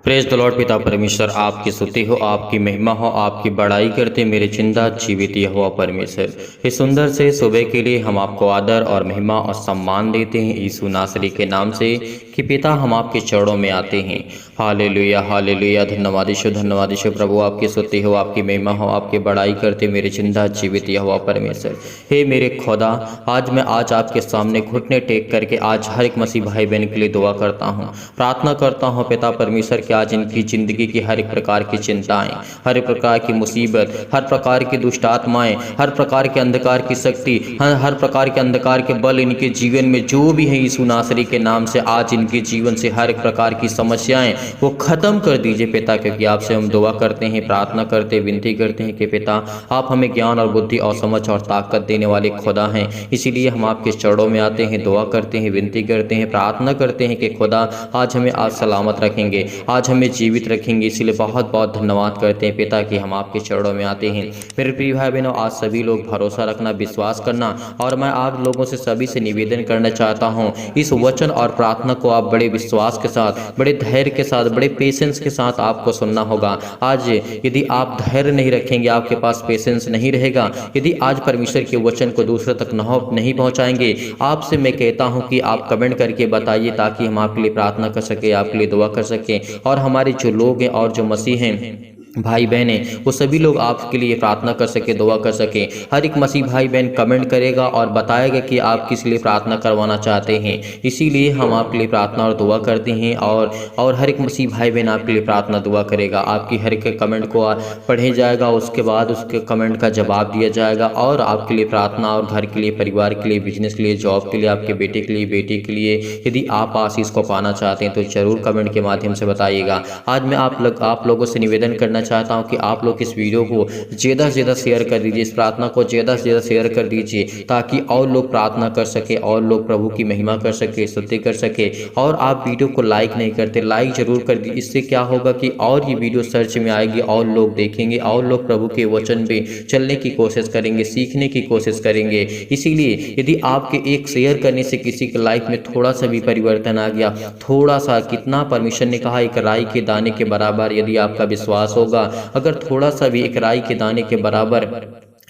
Praise the Lord. पिता परमेश्वर आपकी स्तुति हो, आपकी महिमा हो, आपकी बड़ाई करते मेरे जिंदा जीवित यहोवा परमेश्वर। इस सुंदर से सुबह के लिए हम आपको आदर और महिमा और सम्मान देते हैं यीशु नासरी के नाम से कि पिता हम आपके चरणों में आते हैं। Hallelujah hallelujah. धन्यवाद यीशु, धन्यवाद यीशु प्रभु। आपकी स्तुति हो, आपकी महिमा हो, आपकी बड़ाई करते मेरे जिंदा जीवित यहोवा परमेश्वर। हे मेरे खुदा, आज आपके सामने घुटने टेक करके आज हर एक मसीह भाई बहन के लिए दुआ करता हूँ, प्रार्थना करता हूँ पिता परमेश्वर कि आज इनकी जिंदगी की हर एक प्रकार की चिंताएं, हर एक प्रकार की मुसीबत, हर प्रकार की दुष्ट आत्माएं, हर प्रकार के अंधकार की शक्ति, हर प्रकार के अंधकार के बल इनके जीवन में जो भी है यीशु नासरी के नाम से आज इनके जीवन से हर एक प्रकार की समस्याएं वो खत्म कर दीजिए पिता। क्योंकि आपसे हम दुआ करते हैं, प्रार्थना करते, विनती करते हैं कि पिता आप हमें ज्ञान और बुद्धि और समझ और ताकत देने वाले खुदा हैं। इसीलिए हम आपके चरणों में आते हैं, दुआ करते हैं, विनती करते हैं, प्रार्थना करते हैं कि खुदा आज हमें आज सलामत रखेंगे, आज हमें जीवित रखेंगे। इसीलिए बहुत बहुत धन्यवाद करते हैं पिता कि हम आपके चरणों में आते हैं। मेरे प्रिय भाई बहनों, आज सभी लोग भरोसा रखना, विश्वास करना, और मैं आप लोगों से सभी से निवेदन करना चाहता हूं, इस वचन और प्रार्थना को आप बड़े विश्वास के साथ, बड़े धैर्य के साथ, बड़े पेशेंस के साथ आपको सुनना होगा। आज यदि आप धैर्य नहीं रखेंगे, आपके पास पेशेंस नहीं रहेगा, यदि आज परमेश्वर के वचन को दूसरे तक नहीं पहुंचाएंगे, आपसे मैं कहता हूं कि आप कमेंट करके बताइए ताकि हम आपके लिए प्रार्थना कर सके, आपके लिए दुआ कर सके, और हमारे जो लोग हैं और जो मसीह हैं भाई बहन हैं वो सभी लोग आपके लिए प्रार्थना कर सके, दुआ कर सके। हर एक मसीह भाई बहन कमेंट करेगा और बताएगा कि आप किस लिए प्रार्थना करवाना चाहते हैं। इसीलिए हम आपके लिए प्रार्थना और दुआ करते हैं, और हर एक मसीह भाई बहन आपके लिए प्रार्थना दुआ करेगा। आपकी हर एक कमेंट को पढ़े जाएगा, उसके बाद उसके कमेंट का जवाब दिया जाएगा, और आपके लिए प्रार्थना, और घर के लिए, परिवार के लिए, बिजनेस के लिए, जॉब के लिए, आपके बेटे के लिए, बेटी के लिए, यदि आप आशीष को पाना चाहते हैं तो जरूर कमेंट के माध्यम से बताइएगा। आज मैं आप लोगों से निवेदन करना चाहता हूं कि आप लोग इस वीडियो को ज़्यादा से ज़्यादा शेयर कर दीजिए, इस प्रार्थना को ज़्यादा से ज़्यादा शेयर कर दीजिए ताकि और लोग प्रार्थना कर सके, और लोग प्रभु की महिमा कर सके, स्तुति कर सके। और आप वीडियो को लाइक नहीं करते, लाइक जरूर कर दीजिए। इससे क्या होगा कि और ये वीडियो सर्च में आएगी, और लोग देखेंगे, और लोग प्रभु के वचन पे चलने की कोशिश करेंगे, सीखने की कोशिश करेंगे। इसीलिए यदि आपके एक शेयर करने से किसी के लाइफ में थोड़ा सा भी परिवर्तन आ गया, थोड़ा सा, कितना परमेश्वर ने कहा एक राई के दाने के बराबर यदि आपका विश्वास होगा, अगर थोड़ा सा भी एक राई के दाने के बराबर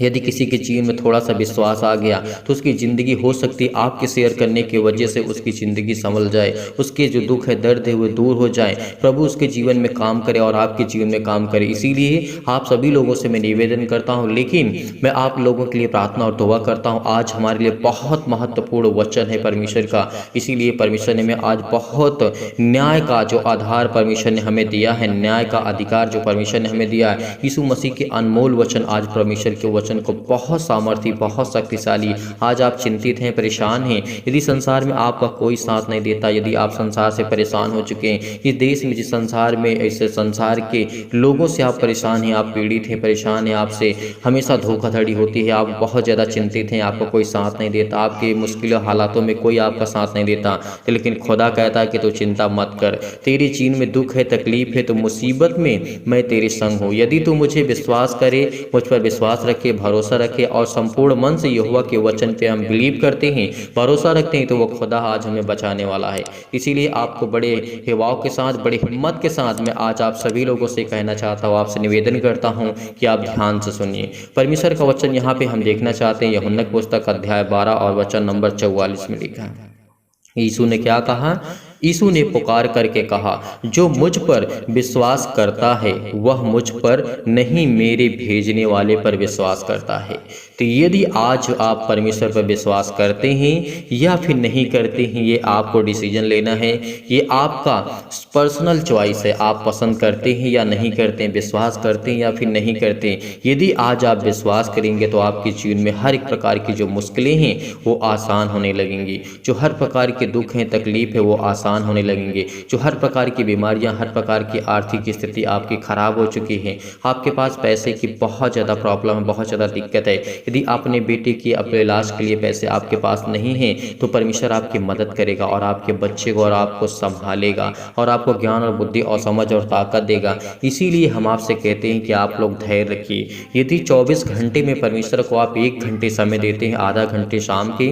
यदि किसी के जीवन में थोड़ा सा विश्वास आ गया तो उसकी ज़िंदगी हो सकती है आपके शेयर करने की वजह से उसकी ज़िंदगी संभल जाए, उसके जो दुख है, दर्द है, वो दूर हो जाए, प्रभु उसके जीवन में काम करे और आपके जीवन में काम करे। इसीलिए आप सभी लोगों से मैं निवेदन करता हूं, लेकिन मैं आप लोगों के लिए प्रार्थना और दुआ करता हूं। आज हमारे लिए बहुत महत्वपूर्ण वचन है परमेश्वर का। इसीलिए परमेश्वर ने मैं आज बहुत न्याय का जो आधार परमेश्वर ने हमें दिया है, न्याय का अधिकार जो परमेश्वर ने हमें दिया है, यीशु मसीह के अनमोल वचन, आज परमेश्वर के वचन को बहुत सामर्थी, बहुत शक्तिशाली। आज आप चिंतित हैं, परेशान हैं, यदि संसार में आपका कोई साथ नहीं देता, यदि आप संसार से परेशान हो चुके हैं, इस देश में, जिस संसार में, ऐसे संसार के लोगों से आप परेशान हैं, आप पीड़ित हैं, परेशान हैं, आपसे हमेशा धोखाधड़ी होती है, आप बहुत ज़्यादा चिंतित हैं, आपका कोई साथ नहीं देता, आपके मुश्किल हालातों में कोई आपका साथ नहीं देता, लेकिन खुदा कहता है कि तू चिंता मत कर, तेरे जीवन में दुख है, तकलीफ है, तो मुसीबत में मैं तेरे संग हूँ। यदि तू मुझे विश्वास करे, मुझ पर विश्वास रखे, भरोसा रखे, और संपूर्ण मन से यहोवा के वचन पे हम बिलीव करते हैं, भरोसा रखते हैं, तो वो खुदा आज हमें बचाने वाला है। इसीलिए आपको बड़े हिवाव के साथ, बड़ी हिम्मत के साथ मैं आज आप सभी लोगों से कहना चाहता हूँ, आपसे निवेदन करता हूँ कि आप ध्यान से सुनिए। परमेश्वर का वचन यहाँ पे हम देखना चाहते हैं, यूहन्ना की पुस्तक अध्याय 12 और वचन नंबर 44 में लिखा है। यीशु ने क्या कहा? यीशु ने पुकार करके कहा, जो मुझ पर विश्वास करता है वह मुझ पर नहीं, मेरे भेजने वाले पर विश्वास करता है। तो यदि आज आप परमेश्वर पर विश्वास करते हैं या फिर नहीं करते हैं, ये आपको डिसीजन लेना है, ये आपका पर्सनल चॉइस है। आप पसंद करते हैं या नहीं करते हैं, विश्वास करते हैं या फिर नहीं करते हैं। यदि आज आप विश्वास करेंगे तो आपके जीवन में हर एक प्रकार की जो मुश्किलें हैं वो आसान होने लगेंगी, जो हर प्रकार के दुख हैं, तकलीफ है, वो आसान होने लगेंगे, जो हर प्रकार की बीमारियां, हर प्रकार की आर्थिक स्थिति आपकी खराब हो चुकी है, आपके पास पैसे की बहुत ज़्यादा प्रॉब्लम है, बहुत ज़्यादा दिक्कत है, यदि अपने बेटे की अपने इलाज के लिए पैसे आपके पास नहीं हैं, तो परमेश्वर आपकी मदद करेगा और आपके बच्चे को और आपको संभालेगा, और आपको ज्ञान और बुद्धि और समझ और ताकत देगा। इसीलिए हम आपसे कहते हैं कि आप लोग धैर्य रखिए। यदि 24 घंटे में परमेश्वर को आप 1 घंटे समय देते हैं, आधा घंटे शाम के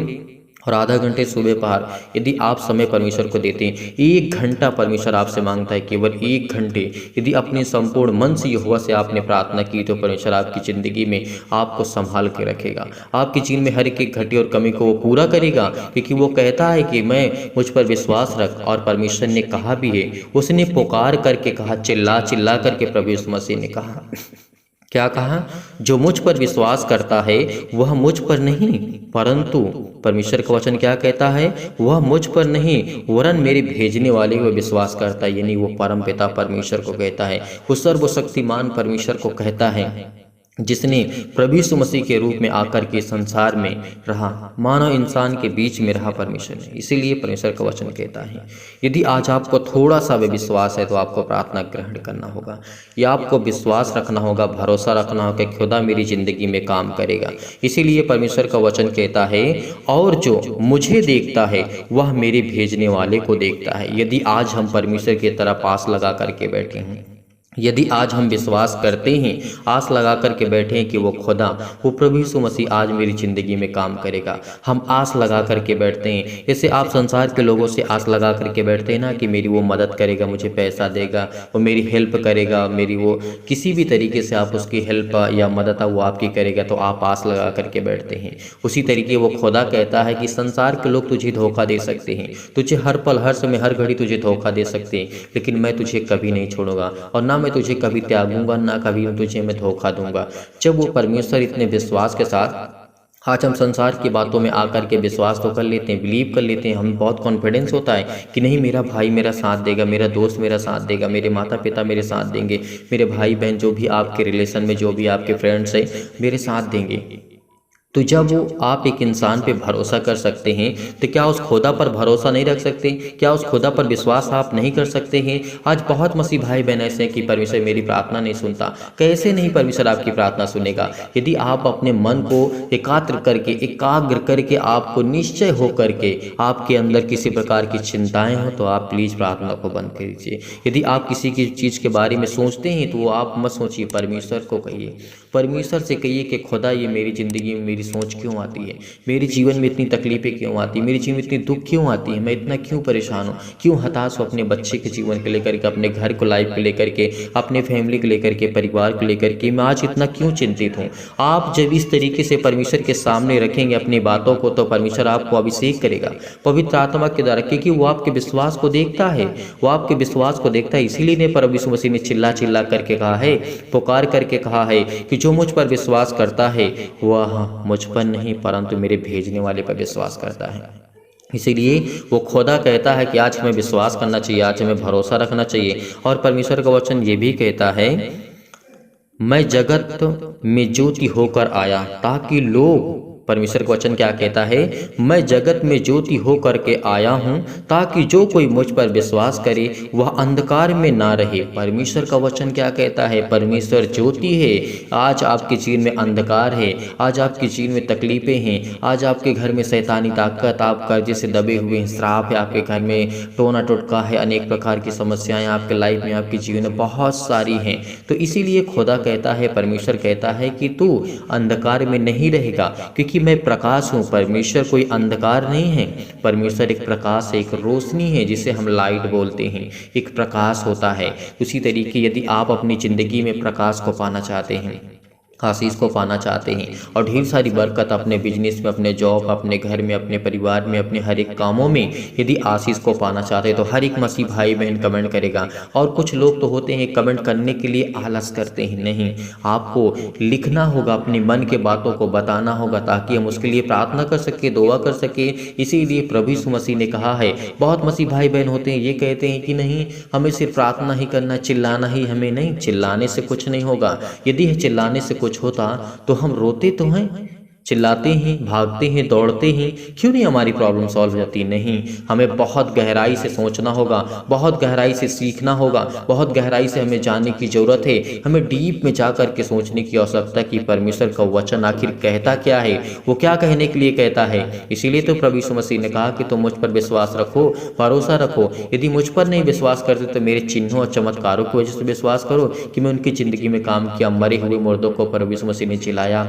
और आधा घंटे सुबह पहर यदि आप समय परमेश्वर को देते हैं, 1 घंटा परमेश्वर आपसे मांगता है, केवल 1 घंटे यदि अपने संपूर्ण मन से यहोवा से आपने प्रार्थना की तो परमेश्वर आपकी ज़िंदगी में आपको संभाल के रखेगा। आपके जीवन में हर एक घटी और कमी को वो पूरा करेगा, क्योंकि वो कहता है कि मैं मुझ पर विश्वास रख। और परमेश्वर ने कहा भी है, उसने पुकार करके कहा, चिल्ला चिल्ला करके प्रभु यीशु मसीह ने कहा, क्या कहा? जो मुझ पर विश्वास करता है वह मुझ पर नहीं परंतु, परमेश्वर का वचन क्या कहता है? वह मुझ पर नहीं वरन मेरे भेजने वाले को विश्वास करता है। यानी वो परम पिता परमेश्वर को कहता है, वो सर्वशक्तिमान परमेश्वर को कहता है, जिसने प्रभु यीशु मसीह के रूप में आकर के संसार में रहा, मानव इंसान के बीच में रहा परमेश्वर ने। इसीलिए परमेश्वर का वचन कहता है, यदि आज आपको थोड़ा सा भी विश्वास है तो आपको प्रार्थना ग्रहण करना होगा, या आपको विश्वास रखना होगा, भरोसा रखना होगा कि खुदा मेरी ज़िंदगी में काम करेगा। इसीलिए परमेश्वर का वचन कहता है, और जो मुझे देखता है वह मेरे भेजने वाले को देखता है। यदि आज हम परमेश्वर की तरफ आस लगा करके बैठे हैं, यदि आज हम विश्वास करते हैं, आस लगा करके बैठे हैं कि वो खुदा, वो प्रभु यीशु मसीह आज मेरी ज़िंदगी में काम करेगा, हम आस लगा करके बैठते हैं। जैसे आप संसार के लोगों से आस लगा करके बैठते हैं ना कि मेरी वो मदद करेगा, मुझे पैसा देगा, वो मेरी हेल्प करेगा, मेरी वो किसी भी तरीके से आप उसकी हेल्प या मदद वो आपकी करेगा, तो आप आस लगा करके बैठते हैं। उसी तरीके वो खुदा कहता है कि संसार के लोग तुझे धोखा दे सकते हैं, तुझे हर पल हर समय हर घड़ी तुझे धोखा दे सकते हैं, लेकिन मैं तुझे कभी नहीं छोड़ूंगा और ना मैं तुझे कभी त्यागूंगा, ना कभी तुझे मैं धोखा दूंगा। जब वो परमेश्वर इतने विश्वास के साथ, आज हम संसार की बातों में आकर के विश्वास तो कर लेते हैं, बिलीव कर लेते हैं, हमें बहुत कॉन्फिडेंस होता है कि नहीं मेरा भाई मेरा साथ देगा, मेरा दोस्त मेरा साथ देगा, मेरे माता पिता मेरे साथ देंगे, मेरे भाई बहन जो भी आपके रिलेशन में जो भी आपके फ्रेंड्स हैं मेरे साथ देंगे। तो जब वो आप एक इंसान पे भरोसा कर सकते हैं तो क्या उस खुदा पर भरोसा नहीं रख सकते? क्या उस खुदा पर विश्वास आप नहीं कर सकते हैं? आज बहुत मसीह भाई बहन ऐसे हैं कि परमेश्वर मेरी प्रार्थना नहीं सुनता। कैसे नहीं परमेश्वर आपकी प्रार्थना सुनेगा? यदि आप अपने मन को एकाग्र करके आपको निश्चय हो करके आपके अंदर किसी प्रकार की चिंताएं हो तो आप प्लीज़ प्रार्थना को बंद कर दीजिए। यदि आप किसी की चीज़ के बारे में सोचते हैं तो वो आप मत सोचिए, परमेश्वर को कहिए, परमेश्वर से कहिए कि खुदा ये मेरी ज़िंदगी में मेरी सोच क्यों आती है, मेरे जीवन में इतनी तकलीफ़ें क्यों आती है, मेरे जीवन में इतनी दुख क्यों आती है, मैं इतना क्यों परेशान हूँ, क्यों हताश हूँ अपने बच्चे के जीवन को लेकर के, अपने घर को लाइफ को लेकर के, अपने फैमिली को लेकर के, परिवार को लेकर के, मैं आज इतना क्यों चिंतित हूँ। आप जब इस तरीके से परमेश्वर के सामने रखेंगे अपनी बातों को तो परमेश्वर आपको अभिषेक करेगा पवित्र आत्मा के द्वारा, क्योंकि वो आपके विश्वास को देखता है, वो आपके विश्वास को देखता है। इसीलिए ने प्रभु यीशु मसीह ने चिल्ला चिल्ला करके कहा है, पुकार करके कहा है कि जो मुझ पर विश्वास करता है वह मुझ पर नहीं परंतु मेरे भेजने वाले पर विश्वास करता है। इसीलिए वो खुदा कहता है कि आज हमें विश्वास करना चाहिए, आज हमें भरोसा रखना चाहिए। और परमेश्वर का वचन ये भी कहता है, मैं जगत में ज्योति होकर आया ताकि लोग, परमेश्वर का वचन क्या कहता है, मैं जगत में ज्योति होकर के आया हूँ ताकि जो कोई मुझ पर विश्वास करे वह अंधकार में ना रहे। परमेश्वर का वचन क्या कहता है, परमेश्वर ज्योति है। आज आपके जीवन में अंधकार है, आज आपके जीवन में तकलीफें हैं, आज आपके घर में शैतानी ताकत, आप कर्जे से दबे हुए हैं, श्राप है, आपके घर में टोना टुटका है, अनेक प्रकार की समस्याएं आपके लाइफ में, आपके जीवन में बहुत सारी हैं। तो इसीलिए खुदा कहता है, परमेश्वर कहता है कि तू अंधकार में नहीं रहेगा, क्योंकि कि मैं प्रकाश हूँ। परमेश्वर कोई अंधकार नहीं है, परमेश्वर एक प्रकाश है, एक रोशनी है जिसे हम लाइट बोलते हैं, एक प्रकाश होता है। उसी तरीके यदि आप अपनी ज़िंदगी में प्रकाश को पाना चाहते हैं, आशीष को पाना चाहते हैं और ढेर सारी बरकत अपने बिजनेस में, अपने जॉब, अपने घर में, अपने परिवार में, अपने हर एक कामों में यदि आशीष को पाना चाहते हैं तो हर एक मसीह भाई बहन कमेंट करेगा। और कुछ लोग तो होते हैं कमेंट करने के लिए आलस करते हैं, नहीं, आपको लिखना होगा, अपने मन के बातों को बताना होगा ताकि हम उसके लिए प्रार्थना कर सके, दुआ कर सके। इसीलिए प्रभु यीशु मसीह ने कहा है, बहुत मसीह भाई बहन होते हैं ये कहते हैं कि नहीं हमें सिर्फ प्रार्थना ही करना, चिल्लाना ही हमें, नहीं, चिल्लाने से कुछ नहीं होगा। यदि चिल्लाने से कुछ होता तो हम रोते तो हैं, चिल्लाते हैं, भागते हैं, दौड़ते हैं, क्यों नहीं हमारी प्रॉब्लम सॉल्व हो जाती? नहीं, हमें बहुत गहराई से सोचना होगा, बहुत गहराई से सीखना होगा, बहुत गहराई से हमें जानने की ज़रूरत है। हमें डीप में जा कर के सोचने की आवश्यकता कि परमेश्वर का वचन आखिर कहता क्या है, वो क्या कहने के लिए कहता है। इसीलिए तो प्रभु यीशु मसीह ने कहा कि तुम मुझ पर विश्वास रखो, भरोसा रखो। यदि मुझ पर नहीं विश्वास करते तो मेरे चिन्हों और चमत्कारों की वजह से विश्वास करो कि मैं उनकी ज़िंदगी में काम किया। मरे हुए मुर्दों को प्रभु यीशु मसीह ने जिलाया,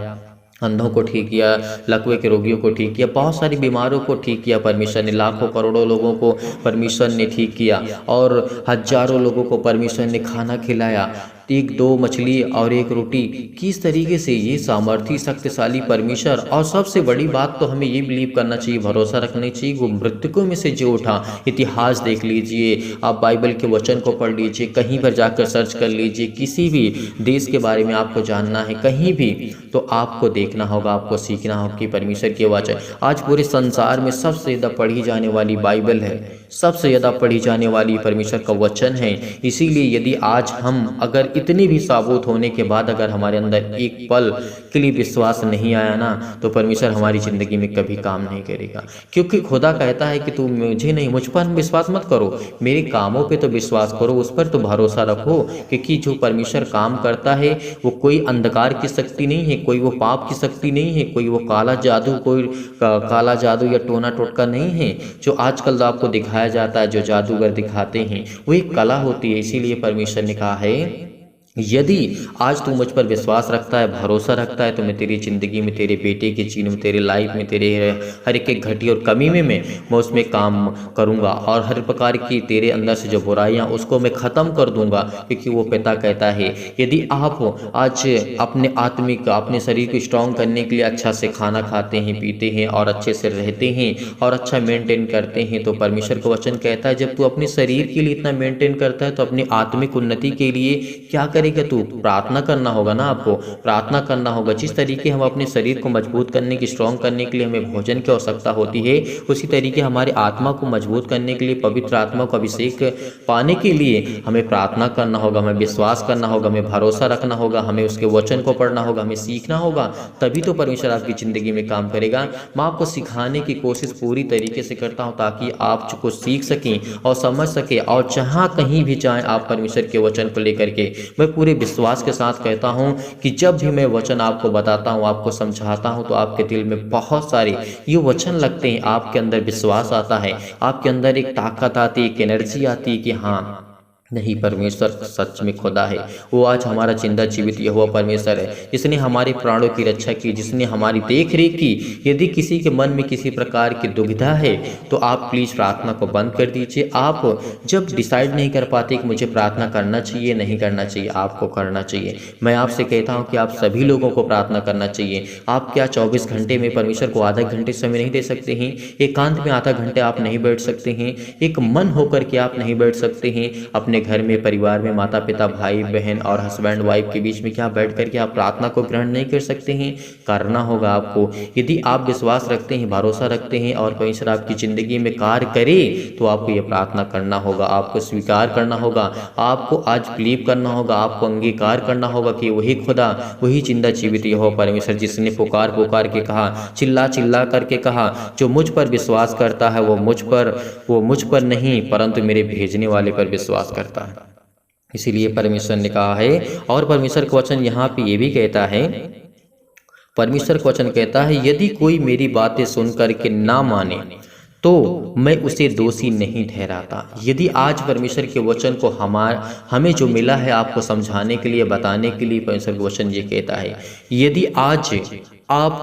अंधों को ठीक किया, लकवे के रोगियों को ठीक किया, बहुत सारी बीमारों को ठीक किया परमेश्वर ने, लाखों करोड़ों लोगों को परमेश्वर ने ठीक किया और हजारों लोगों को परमेश्वर ने खाना खिलाया। एक दो मछली और एक रोटी, किस तरीके से ये सामर्थी शक्तिशाली परमेश्वर। और सबसे बड़ी बात तो हमें ये बिलीव करना चाहिए, भरोसा रखना चाहिए, वो मृतकों में से जो उठा। इतिहास देख लीजिए, आप बाइबल के वचन को पढ़ लीजिए, कहीं पर जाकर सर्च कर लीजिए, किसी भी देश के बारे में आपको जानना है कहीं भी, तो आपको देखना होगा, आपको सीखना होगा कि परमेश्वर की वचन आज पूरे संसार में सबसे ज़्यादा पढ़ी जाने वाली बाइबल है, सबसे ज़्यादा पढ़ी जाने वाली परमेश्वर का वचन है। इसीलिए यदि आज हम अगर इतनी भी साबुत होने के बाद अगर हमारे अंदर एक पल के लिए विश्वास नहीं आया ना, तो परमेश्वर हमारी ज़िंदगी में कभी काम नहीं करेगा। क्योंकि खुदा कहता है कि तुम मुझे नहीं, मुझ पर विश्वास मत करो, मेरे कामों पे तो विश्वास करो, उस पर तो भरोसा रखो। क्योंकि जो परमेश्वर काम करता है वो कोई अंधकार की शक्ति नहीं है, कोई वो पाप की शक्ति नहीं है, कोई वो काला जादू, कोई काला जादू या टोना टोटका नहीं है जो आजकल आपको दिखाया जाता है, जो जादूगर दिखाते हैं, वो एक कला होती है। इसीलिए परमेश्वर ने कहा है यदि आज तू मुझ पर विश्वास रखता है, भरोसा रखता है, तो मैं तेरी ज़िंदगी में, तेरे बेटे के जीवन में, तेरे लाइफ में, तेरे हर एक घटी और कमी में मैं उसमें काम करूंगा और हर प्रकार की तेरे अंदर से जो बुराइयां उसको मैं ख़त्म कर दूंगा। क्योंकि वो पिता कहता है यदि आप आज अपने आत्मिक, अपने शरीर को स्ट्रॉन्ग करने के लिए अच्छा से खाना खाते हैं, पीते हैं और अच्छे से रहते हैं और अच्छा मेंटेन करते हैं, तो परमेश्वर का वचन कहता है जब तू अपने शरीर के लिए इतना मेंटेन करता है तो अपनी आत्मिक उन्नति के लिए क्या करेगा तू? प्रार्थना करना होगा ना, आपको प्रार्थना करना होगा। जिस तरीके हम अपने शरीर को मजबूत करने की, स्ट्रॉन्ग करने के लिए हमें भोजन की आवश्यकता होती है, उसी तरीके हमारे आत्मा को मजबूत करने के लिए, पवित्र आत्मा को अभिषेक पाने के लिए हमें प्रार्थना करना होगा, हमें विश्वास करना होगा, हमें भरोसा रखना होगा, हमें उसके वचन को पढ़ना होगा, हमें सीखना होगा, तभी तो परमेश्वर आपकी ज़िंदगी में काम करेगा। मैं आपको सिखाने की कोशिश पूरी तरीके से करता हूँ ताकि आप कुछ सीख सकें और समझ सकें और जहाँ कहीं भी जाएं आप परमेश्वर के वचन को लेकर के। मैं पूरे विश्वास के साथ कहता हूं कि जब भी मैं वचन आपको बताता हूं, आपको समझाता हूं, तो आपके दिल में बहुत सारे ये वचन लगते हैं, आपके अंदर विश्वास आता है, आपके अंदर एक ताकत आती है, एक एनर्जी आती है कि हाँ नहीं, परमेश्वर सच में खुदा है। वो आज हमारा जिंदा जीवित यहोवा परमेश्वर है, जिसने हमारे प्राणों की रक्षा की, जिसने हमारी देख रेख की। यदि किसी के मन में किसी प्रकार की दुविधा है तो आप प्लीज़ प्रार्थना को बंद कर दीजिए। आप जब डिसाइड नहीं कर पाते कि मुझे प्रार्थना करना चाहिए नहीं करना चाहिए, आपको करना चाहिए। मैं आपसे कहता हूँ कि आप सभी लोगों को प्रार्थना करना चाहिए। आप क्या 24 घंटे में परमेश्वर को आधा घंटे समय नहीं दे सकते हैं? एकांत में आधा घंटे आप नहीं बैठ सकते हैं? एक मन होकर के आप नहीं बैठ सकते हैं? अपने घर में, परिवार में, माता पिता, भाई बहन और हस्बैंड वाइफ के बीच में क्या बैठ करके आप प्रार्थना को ग्रहण नहीं कर सकते हैं? करना होगा आपको। यदि आप विश्वास रखते हैं, भरोसा रखते हैं और परमेश्वर आपकी ज़िंदगी में कार्य करे, तो आपको ये प्रार्थना करना होगा, आपको स्वीकार करना होगा, आपको आज बिलीव करना होगा, आपको अंगीकार करना होगा कि वही खुदा, वही जिंदा जीवित यहोवा परमेश्वर जिसने पुकार पुकार के कहा, चिल्ला चिल्ला करके कहा, जो मुझ पर विश्वास करता है वो मुझ पर नहीं परंतु मेरे भेजने वाले पर विश्वास करता है। इसीलिए परमेश्वर ने कहा है। और परमेश्वर का वचन यहाँ पे ये भी कहता है, परमेश्वर का वचन कहता है यदि कोई मेरी बातें सुन करके ना माने तो मैं उसे दोषी नहीं ठहराता। यदि आज परमेश्वर के वचन को हमें जो मिला है आपको समझाने के लिए, बताने के लिए, परमेश्वर के वचन ये कहता है यदि आज आप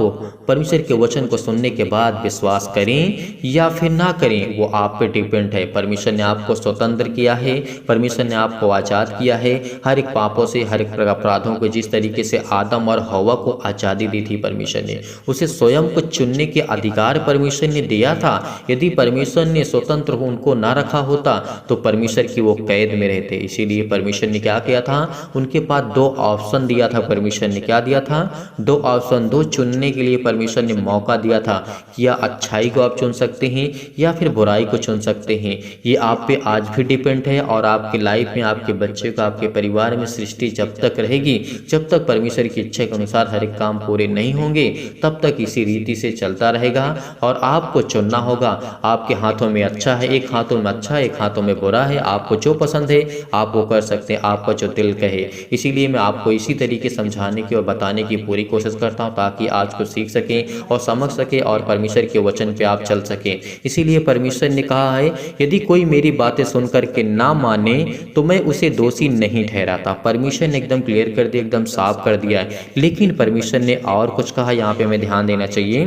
परमेश्वर के वचन को सुनने के बाद विश्वास करें या फिर ना करें, वो आप पे डिपेंड है। परमेश्वर ने आपको स्वतंत्र किया है, परमेश्वर ने आपको आज़ाद किया है हर एक पापों से, हर एक अपराधों को। जिस तरीके से आदम और हवा को आज़ादी दी थी परमेश्वर ने, उसे स्वयं को चुनने के अधिकार परमेश्वर ने दिया था। यदि परमेश्वर ने स्वतंत्र उनको ना रखा होता तो परमेश्वर की वो कैद में रहते। इसीलिए परमेश्वर ने क्या किया था, उनके पास दो ऑप्शन दिया था। परमेश्वर ने क्या दिया था, दो ऑप्शन, दो चुनने के लिए परमेश्वर ने मौका दिया था कि या अच्छाई को आप चुन सकते हैं या फिर बुराई को चुन सकते हैं। ये आप पे आज भी डिपेंड है और आपकी लाइफ में, आपके बच्चे को, आपके परिवार में सृष्टि जब तक रहेगी, जब तक परमेश्वर की इच्छा के अनुसार हर एक काम पूरे नहीं होंगे, तब तक इसी रीति से चलता रहेगा। और आपको चुनना होगा। आपके हाथों में अच्छा है, एक हाथों में अच्छा है, एक हाथों में बुरा है। आपको जो पसंद है आप वो कर सकते हैं, आपका जो दिल कहे। इसीलिए मैं आपको इसी तरीके समझाने की और बताने की पूरी कोशिश करता हूँ ताकि ताकि आज को सीख सकें और समझ सके और परमेश्वर के वचन पे आप चल सकें। इसीलिए परमेश्वर ने कहा है, यदि कोई मेरी बातें सुन करके ना माने तो मैं उसे दोषी नहीं ठहराता। परमेश्वर ने एकदम क्लियर कर दिया, एकदम साफ कर दिया है। लेकिन परमेश्वर ने और कुछ कहा, यहाँ पे हमें ध्यान देना चाहिए,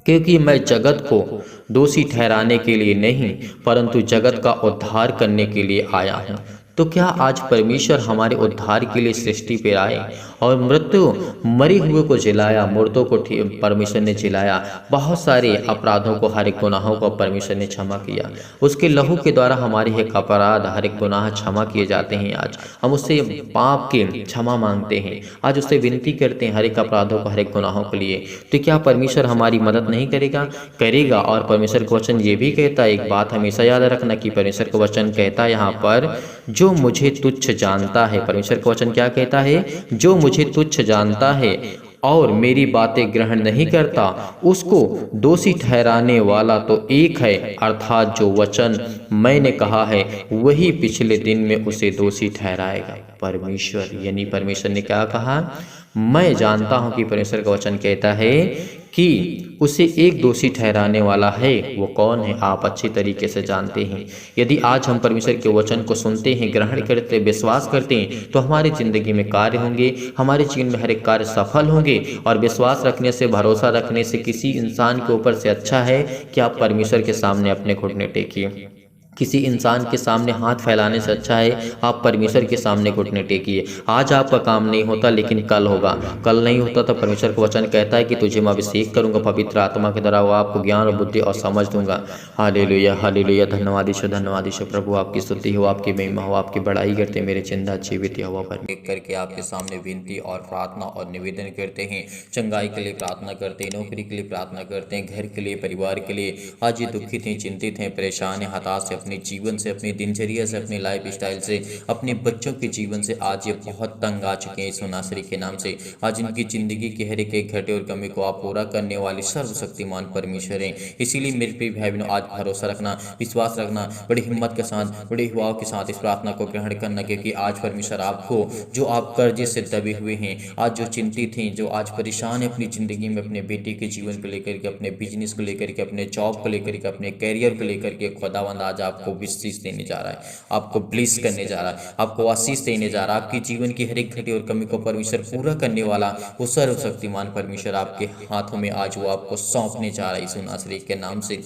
क्योंकि मैं जगत को दोषी ठहराने के लिए नहीं परंतु जगत का उद्धार करने के लिए आया हूँ। तो क्या आज परमेश्वर हमारे उद्धार के लिए सृष्टि पे आए और मरे हुए को जिलाया, मुर्दों को परमेश्वर ने जिलाया, बहुत सारे अपराधों को, हर एक गुनाहों को परमेश्वर ने क्षमा किया। उसके लहू के द्वारा हमारे एक अपराध, हर एक गुनाह क्षमा किए जाते हैं। आज हम उससे पाप के क्षमा मांगते हैं, आज उससे विनती करते हैं हर एक अपराधों को, हर एक गुनाहों के लिए। तो क्या परमेश्वर हमारी मदद नहीं करेगा? करेगा। और परमेश्वर का वचन ये भी कहता है, एक बात हमेशा याद रखना कि परमेश्वर का वचन कहता है यहाँ पर, जो मुझे तुच्छ जानता है, परमेश्वर का वचन क्या कहता है? जो मुझे तुच्छ जानता है और मेरी बातें ग्रहण नहीं करता, उसको दोषी ठहराने वाला तो एक है, अर्थात जो वचन मैंने कहा है वही पिछले दिन में उसे दोषी ठहराएगा। परमेश्वर यानी परमेश्वर ने क्या कहा? मैं जानता हूं कि परमेश्वर का वचन कहता है कि उसे एक दोषी ठहराने वाला है। वो कौन है? आप अच्छी तरीके से जानते हैं। यदि आज हम परमेश्वर के वचन को सुनते हैं, ग्रहण करते, विश्वास करते हैं, तो हमारी ज़िंदगी में कार्य होंगे, हमारे जीवन में हर एक कार्य सफल होंगे। और विश्वास रखने से, भरोसा रखने से किसी इंसान के ऊपर से अच्छा है कि आप परमेश्वर के सामने अपने घुटने टेकिए। किसी इंसान के सामने हाथ फैलाने से अच्छा है आप परमेश्वर के सामने घुटने टेकिए। आज आपका काम नहीं होता लेकिन कल होगा। कल नहीं होता तो परमेश्वर का वचन कहता है कि तुझे मैं अभिषेक करूंगा, पवित्र आत्मा के द्वारा वो आपको ज्ञान और बुद्धि और समझ दूंगा। Hallelujah, hallelujah. धन्यवाद ईश्वर प्रभु, आपकी स्तुति हो, आपकी महिमा हो, आपकी बड़ाई करते मेरे जिंदा जीवित यहोवा पर करके आपके सामने विनती और प्रार्थना और निवेदन करते हैं। चंगाई के लिए प्रार्थना करते हैं, नौकरी के लिए प्रार्थना करते हैं, घर के लिए, परिवार के लिए। आज ये दुखित हैं, चिंतित हैं, परेशान हैं, हताश हैं, अपने जीवन से, अपनी दिनचर्या से, अपने लाइफ स्टाइल से, अपने बच्चों के जीवन से आज ये बहुत तंग आ चुके हैं। यीशु नासरी के नाम से आज इनकी जिंदगी के हर एक घटे और कमी को आप पूरा करने वाले सर्वशक्तिमान परमेश्वर हैं। इसीलिए मेरे प्रिय भाई बहनों, आज भरोसा रखना, विश्वास रखना, बड़ी हिम्मत के साथ, बड़े हुआ के साथ इस प्रार्थना को ग्रहण करना, क्योंकि आज परमेश्वर आपको, जो आप कर्जे से दबे हुए हैं, आज जो चिंतित हैं, जो आज परेशान है अपनी जिंदगी में, अपने बेटे के जीवन को लेकर के, अपने बिजनेस को लेकर के, अपने जॉब को लेकर के, अपने कैरियर को लेकर के, खुदावंद आज आपको आशीष देने जा रहा है, आपको ब्लेस करने जा रहा है, आपको आशीष देने जा रहा है। आपकी जीवन की हर एक घटी और कमी को परमेश्वर पूरा करने वाला वो सर्वशक्तिमान परमेश्वर आपके हाथों में आज वो आपको सौंपने जा रहा है यीशु नासरी के नाम से।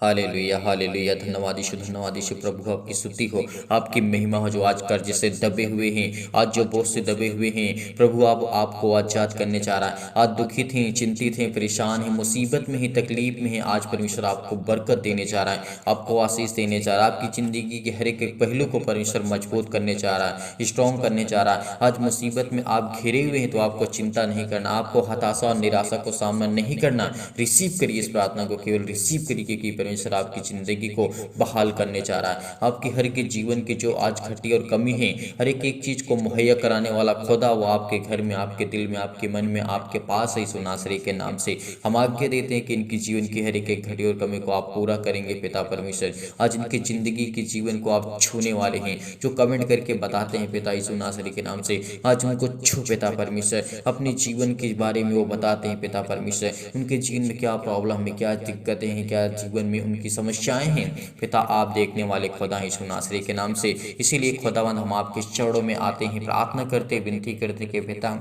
Hallelujah, hallelujah. धन्यवाद यीशु प्रभु, आपकी स्तुति हो, आपकी महिमा हो। जो आज कर्ज से दबे हुए हैं, आज जो बोझ से दबे हुए हैं, प्रभु आप आपको आजाद करने जा रहा है। आज दुखित हैं, चिंतित हैं, परेशान हैं, मुसीबत में हैं, तकलीफ में हैं, आज परमेश्वर आपको बरकत देने जा रहा है, आपको आशीष देने जा रहा है। आपकी जिंदगी के हर एक पहलू को परमेश्वर मजबूत करने जा रहा है, स्ट्रॉन्ग करने जा रहा है। आज मुसीबत में आप घिरे हुए हैं तो आपको चिंता नहीं करना, आपको हताशा और निराशा को सामना नहीं करना। रिसीव करिए इस प्रार्थना को, केवल रिसीव करिए, क्योंकि परमेश्वर आपकी जिंदगी को बहाल करने जा रहा है। आपकी हर एक जीवन की जो आज घटी और कमी है, हर एक चीज को मुहैया कराने वाला खुदा वो आपके घर में, आपके दिल में, आपके मन में, आपके पास है यीशु नासरी के नाम से। हम आज्ञा देते हैं कि इनकी जीवन की हर एक घटी और कमी को आप पूरा करेंगे पिता परमेश्वर। आज इनकी जिंदगी के जीवन को आप छूने वाले हैं। जो कमेंट करके बताते हैं पिता यीशु नासरी के नाम से, आज उनको छू पिता परमेश्वर। अपने जीवन के बारे में वो बताते हैं पिता परमेश्वर, उनके जीवन में क्या प्रॉब्लम है, क्या दिक्कतें हैं, क्या जीवन में उनकी समस्याएं हैं। पिता आप देखने वाले खुदा हैं यीशु नासरी के नाम से। इसीलिए खुदावंद हम आपके चरणों में आते हैं, प्रार्थना करते, विनती करते कि पिता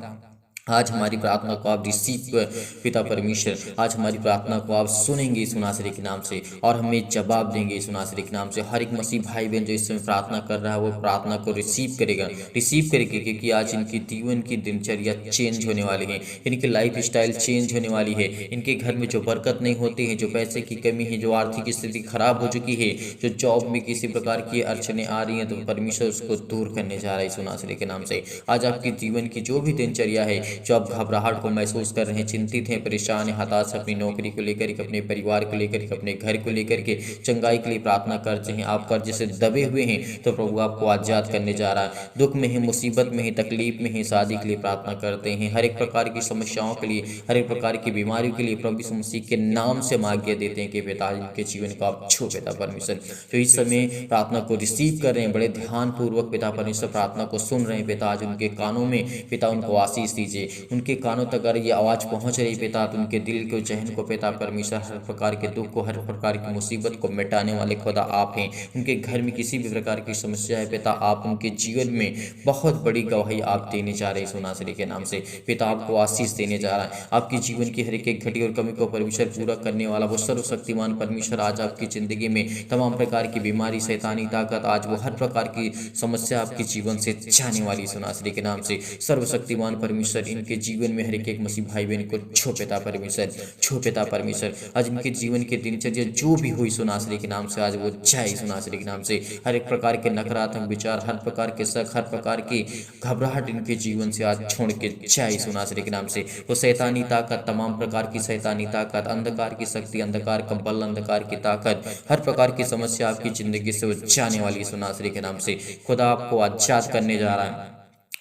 आज हमारी प्रार्थना को आप रिसीव पिता परमेश्वर, आज हमारी प्रार्थना को आप सुनेंगे यीशु नासरी के नाम से और हमें जवाब देंगे यीशु नासरी के नाम से। हर एक मसीह भाई बहन जो इस समय प्रार्थना कर रहा है वो प्रार्थना को रिसीव करेगा, क्योंकि आज इनकी जीवन की दिनचर्या चेंज होने वाली है, इनकी लाइफ स्टाइल चेंज होने वाली है। इनके घर में जो बरकत नहीं होती है, जो पैसे की कमी है, जो आर्थिक स्थिति खराब हो चुकी है, जो जॉब में किसी प्रकार की अड़चने आ रही हैं, तो परमेश्वर उसको दूर करने जा रहा है यीशु नासरी के नाम से। आज आपके जीवन की जो भी दिनचर्या है, जो आप घबराहट को महसूस कर रहे हैं, चिंतित हैं, परेशान हैं, हताश, अपनी नौकरी को लेकर के, अपने परिवार को लेकर के, अपने घर को लेकर के, चंगाई के लिए प्रार्थना करते हैं, आप कर्ज से दबे हुए हैं तो प्रभु आपको आजाद करने जा रहा है। दुख में है, मुसीबत में है, तकलीफ में है, शादी के लिए प्रार्थना करते हैं, हर एक प्रकार की समस्याओं के लिए, हर एक प्रकार की बीमारियों के लिए प्रभु यीशु मसीह के नाम से आज्ञा देते हैं कि पिता के जीवन को आप छू पिता परमेश्वर। तो इस समय प्रार्थना को रिसीव कर रहे हैं, बड़े ध्यान पूर्वक पिता परमेश्वर प्रार्थना को सुन रहे हैं। पिता आज उनके कानों में पिता उनको आशीष दीजिए, दीजिए। उनके कानों तक अगर ये आवाज़ पहुँच रही पिता, तो उनके दिल के चैन को पिता परमेश्वर, हर प्रकार के दुख को, हर प्रकार की मुसीबत को मिटाने वाले खुदा आप हैं। उनके घर में किसी भी प्रकार की समस्या है पिता, आप उनके जीवन में बहुत बड़ी गवाही आप देने जा रहे हैं यीशु नासरी के नाम से। पिता आपको आशीष देने जा रहा है। आपकी जीवन की हर एक घटी और कमी को परमेश्वर पूरा करने वाला वो सर्वशक्तिमान परमेश्वर आज आपकी ज़िंदगी में तमाम प्रकार की बीमारी, शैतानी ताकत, आज वो हर प्रकार की समस्या आपके जीवन से जाने वाली यीशु नासरी के नाम से। सर्वशक्तिमान परमेश्वर इनके जीवन में हर एक मसीह भाई बहन को छो पिता परमेश्वर, छो पिता परमेश्वर। आज इनके जीवन की दिनचर्या जो भी हुई यीशु नासरी के नाम से, आज वो जाए यीशु नासरी के नाम से। हर एक प्रकार के नकारात्मक विचार, हर प्रकार के शक, हर प्रकार की घबराहट इनके जीवन से आज छोड़ के जाए यीशु नासरी के नाम से। वो शैतानी ताकत, तमाम प्रकार की शैतानी ताकत, अंधकार की शक्ति, अंधकार का बल, अंधकार की ताकत, हर प्रकार की समस्या आपकी ज़िंदगी से वो जाने वाली यीशु नासरी के नाम से। खुदा आपको आजाद करने जा रहा है।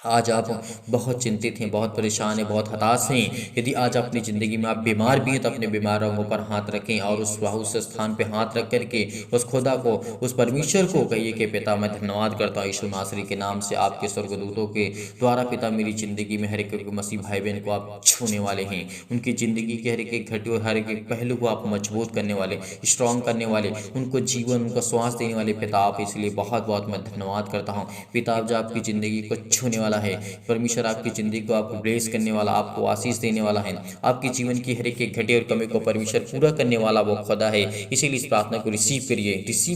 आज आप बहुत चिंतित हैं, बहुत परेशान हैं, बहुत हताश हैं। यदि आज अपनी ज़िंदगी में आप बीमार भी हैं तो अपने बीमार अंगों पर हाथ रखें और उस स्थान पे हाथ रख करके उस खुदा को, उस परमेश्वर को कहिए कि पिता मैं धन्यवाद करता हूँ यीशु नासरी के नाम से। आपके स्वर्गदूतों के द्वारा पिता मेरी ज़िंदगी में हर एक मसीह भाई बहन को आप छूने वाले हैं। उनकी ज़िंदगी के हर एक घटी और हर एक पहलू को आप मजबूत करने वाले, स्ट्रॉन्ग करने वाले, उनको जीवन, उनको श्वास देने वाले पिता आप, इसलिए बहुत बहुत मैं धन्यवाद करता हूँ। पिता आप जो आपकी ज़िंदगी को छूने वाला है, परमेश्वर आपकी ज़िंदगी को आपको ब्लेस करने वाला, आपको आशीष देने वाला है। आपकी जीवन की हर एक घटे और कमी को परमेश्वर पूरा करने वाला वो खुदा है। इसीलिए इस प्रार्थना को रिसीव